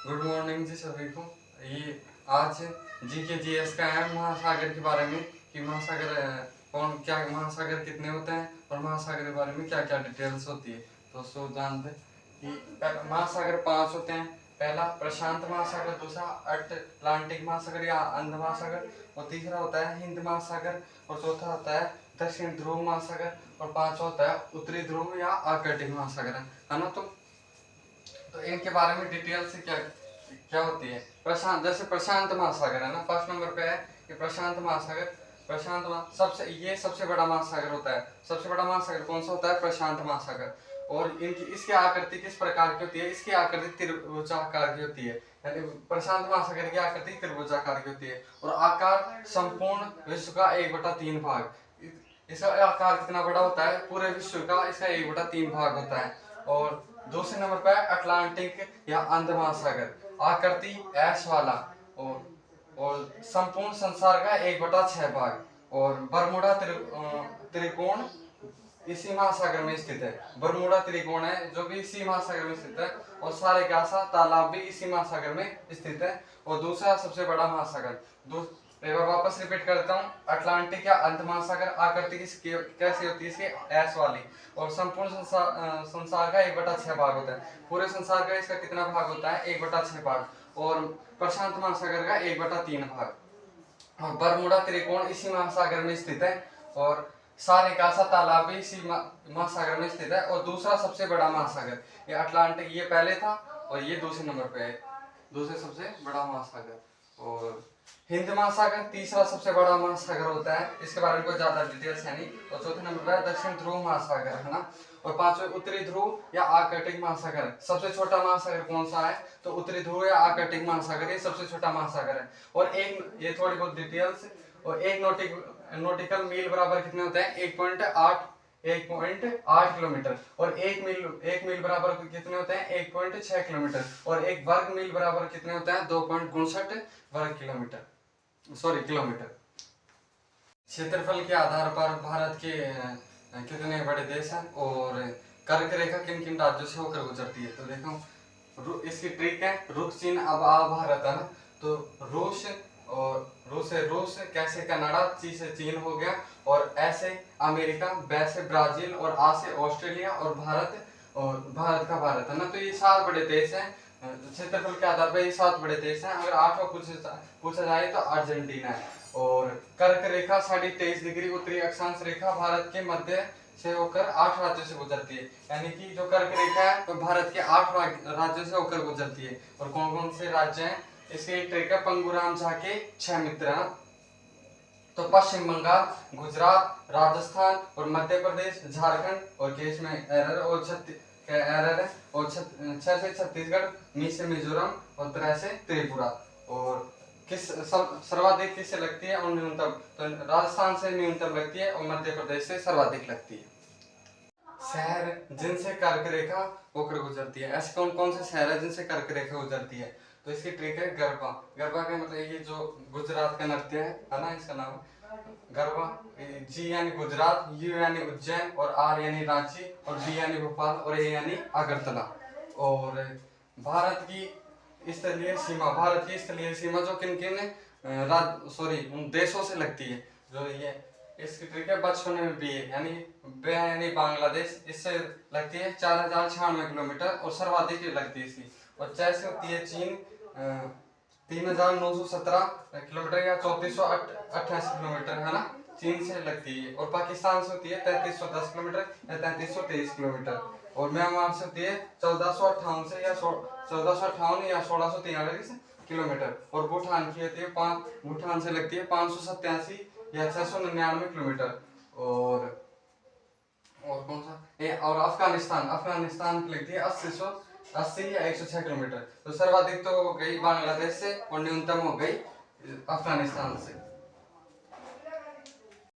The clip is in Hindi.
गुड मॉर्निंग जी सभी को। ये आज जी के जी एस का है महासागर के बारे में कि महासागर कौन क्या महासागर कितने होते हैं और महासागर के बारे में क्या क्या डिटेल्स होती है। तो सो जानते कि महासागर 5 होते हैं। पहला प्रशांत महासागर, दूसरा अटलांटिक महासागर या अंध महासागर, और तीसरा होता है हिंद महासागर, और चौथा होता है दक्षिण ध्रुव महासागर, और पांचवा होता है उत्तरी ध्रुव या आर्कटिक महासागर, है ना। तो इनके बारे में डिटेल से क्या क्या होती है। प्रशांत, जैसे प्रशांत महासागर है ना, फर्स्ट नंबर पे है कि प्रशांत महासागर। सबसे बड़ा महासागर होता है। सबसे बड़ा महासागर कौन सा होता है? प्रशांत महासागर। और इनकी इसकी आकृति किस प्रकार की होती है? इसकी आकृति त्रिभुजाकार की होती है। यानी प्रशांत महासागर की आकृति त्रिभुजाकार की होती है और आकार संपूर्ण विश्व का 1/3 भाग। इसका आकार कितना बड़ा होता है? पूरे विश्व का इसका 1/3 भाग होता है। और दूसरे नंबर पर अटलांटिक या अंध महासागर, आकृति ऐश वाला और संपूर्ण संसार का 1/6 भाग। और बरमुडा त्रिकोण इसी महासागर में स्थित है। बरमुडा त्रिकोण है जो भी इसी महासागर में स्थित है, और सारे गासा तालाब भी इसी महासागर में स्थित है। और दूसरा सबसे बड़ा महासागर, एक बार वापस रिपीट करता हूँ, अटलांटिक या अंध महासागर, आकृति कैसी होती है? इसकी ऐश वाली, और संपूर्ण संसार का 1/6 भाग होता है। पूरे संसार का इसका कितना भाग होता है? 1/6 भाग। और प्रशांत महासागर का 1/3 भाग। और बरमुडा त्रिकोण इसी महासागर में स्थित है, और सारे कासा तालाब भी इसी महासागर में स्थित है। और दूसरा सबसे बड़ा महासागर ये अटलांटिक, ये पहले था और ये दूसरे नंबर पे है, दूसरे सबसे बड़ा महासागर। और हिंद महासागर तीसरा सबसे बड़ा महासागर होता है, इसके बारे में कोई ज्यादा डिटेल्स है नहीं। और चौथे नंबर पर दक्षिण ध्रुव महासागर, है ना। और पांचवें उत्तरी ध्रुव या आर्कटिक महासागर। सबसे छोटा महासागर कौन सा है? तो उत्तरी ध्रुव या आर्कटिक महासागर ये सबसे छोटा महासागर है। और एक ये थोड़ी बहुत डिटेल्स, और एक नॉटिकल मील बराबर कितने होते हैं? 1.8 किलोमीटर। और एक मील बराबर कितने होते हैं? 1.6 किलोमीटर। और एक वर्ग मील बराबर कितने होते हैं? 2.62 वर्ग किलोमीटर। क्षेत्रफल के आधार पर भारत के कितने बड़े देश हैं और कर्क रेखा किन किन राज्यों से होकर गुजरती है? तो देखो इसकी ट्रिक है, रुख चिन्ह अब आ भारत, है ना। तो रूस से रूस, कैसे कनाडा, ची से चीन हो गया, और ऐसे अमेरिका, वैसे ब्राजील, और आ से ऑस्ट्रेलिया, और भारत का भारत, है ना। तो ये 7 बड़े देश हैं क्षेत्रफल के आधार पर, ये 7 बड़े देश हैं। अगर 8वां पूछा जाए तो अर्जेंटीना है। और कर्क रेखा 23.5 डिग्री उत्तरी अक्षांश रेखा भारत के मध्य से होकर 8 राज्यों से गुजरती है। यानी कि जो कर्क रेखा है तो भारत के 8 राज्यों से होकर गुजरती है। और कौन कौन से राज्य हैं? इसके ट्रिक है पंगुराम झा के 6 मित्र। तो पश्चिम बंगाल, गुजरात, राजस्थान और मध्य प्रदेश, झारखंड, और केस में एरर और 6 से छत्तीसगढ़, मी से मिजोरम, और 3 से त्रिपुरा। और सर्वाधिक किससे लगती है और न्यूनतम? तो राजस्थान से न्यूनतम लगती है और मध्य प्रदेश से सर्वाधिक लगती है। शहर जिनसे कर्क रेखा होकर गुजरती है, ऐसे कौन कौन से शहर है जिनसे कर्क रेखा गुजरती है? तो इसकी ट्रिक है गरबा। गरबा का मतलब ये जो गुजरात का नृत्य है ना, इसका नाम गरबा। जी यानी गुजरात, यू यानी उज्जैन, और आर यानी रांची, और बी यानी भोपाल, और ए यानी अगरतला। और भारत की स्थलीय सीमा जो किन किन देशों से लगती है, जो ये इसकी ट्रिक है बचपन में बी यानी बांग्लादेश, इससे लगती है 4096 किलोमीटर, और सर्वाधिक लगती है इसकी। और जैसे होती है चीन 3917 किलोमीटर या 3488 किलोमीटर, है ना, चीन से लगती है। और पाकिस्तान से होती है 3310 किलोमीटर या 3323 किलोमीटर। और म्यांमार से होती है 1458 या 1643 किलोमीटर। और भूटान की होती है भूटान से लगती है 587 या 699 किलोमीटर। और कौन सा और अफगानिस्तान की लगती है 80 या 106 किलोमीटर। तो सर्वाधिक तो हो गई बांग्लादेश से, और न्यूनतम हो गई अफगानिस्तान से।